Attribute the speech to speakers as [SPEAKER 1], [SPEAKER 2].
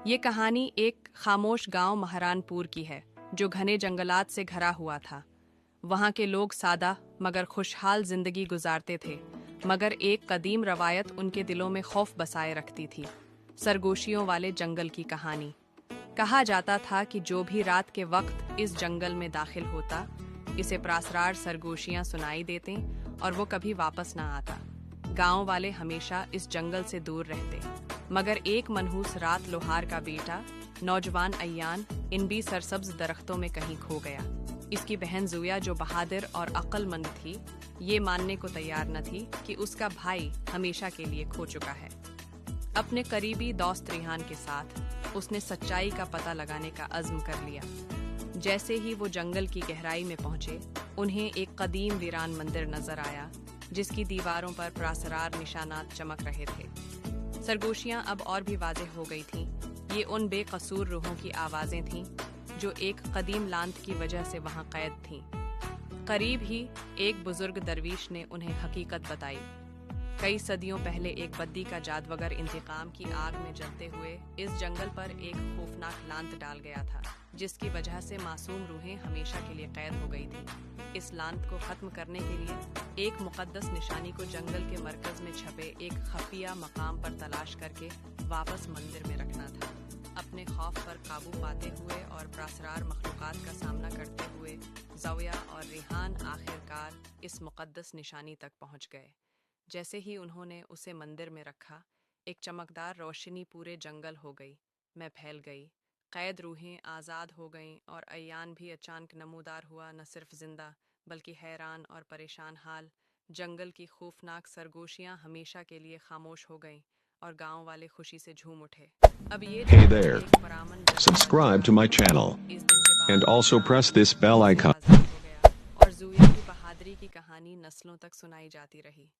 [SPEAKER 1] ये कहानी एक खामोश गांव महरानपुर की है जो घने जंगलात से घरा हुआ था। वहाँ के लोग सादा मगर खुशहाल जिंदगी गुजारते थे, मगर एक कदीम रवायत उनके दिलों में खौफ बसाए रखती थी। सरगोशियों वाले जंगल की कहानी। कहा जाता था कि जो भी रात के वक्त इस जंगल में दाखिल होता, इसे प्रासरार सरगोशियां सुनाई देते और वो कभी वापस ना आता। गांव वाले हमेशा इस जंगल से दूर रहते, मगर एक मनहूस रात लोहार का बेटा नौजवान अय्यान इन भी सरसब्ज दरख्तों में कहीं खो गया। इसकी बहन जुया जो बहादुर और अक्लमंद थी, ये मानने को तैयार न थी कि उसका भाई हमेशा के लिए खो चुका है। अपने करीबी दोस्त रिहान के साथ उसने सच्चाई का पता लगाने का अज़्म कर लिया। जैसे ही वो जंगल की गहराई में पहुंचे, उन्हें एक कदीम वीरान मंदिर नजर आया जिसकी दीवारों पर प्रासरार निशानात चमक रहे थे। सरगोशियां अब और भी वाज़ेह हो गई थीं। ये उन बेकसूर रूहों की आवाज़ें थीं जो एक कदीम लांत की वजह से वहां कैद थीं। करीब ही एक बुजुर्ग दरवीश ने उन्हें हकीकत बताई। कई सदियों पहले एक बद्दी का जादवगर इंतकाम की आग में जलते हुए इस जंगल पर एक खौफनाक लांत डाल गया था, जिसकी वजह से मासूम रूहें हमेशा के लिए कैद हो गई थीं। इस लांत को खत्म करने के लिए एक मुकद्दस निशानी को जंगल के मरकज में छपे एक खफिया मकाम पर तलाश करके वापस मंदिर में रखना था। अपने खौफ पर काबू पाते हुए और प्रासरार मखलूकात का सामना करते हुए ज़ौया और रिहान आखिरकार इस मुकद्दस निशानी तक पहुंच गए। जैसे ही उन्होंने उसे मंदिर में रखा, एक चमकदार रोशनी पूरे जंगल हो गई में फैल गई। कैद रूहें आज़ाद हो गईं और अय्यान भी अचानक नमूदार हुआ, न सिर्फ जिंदा बल्कि हैरान और परेशान हाल। जंगल की खौफनाक सरगोशियां हमेशा के लिए खामोश हो गईं और गांव वाले खुशी से झूम उठे। अब ये
[SPEAKER 2] Hey there, subscribe to my channel and also press this bell icon.
[SPEAKER 1] और ज़ुया की बहादुरी की कहानी नस्लों तक सुनाई जाती रही।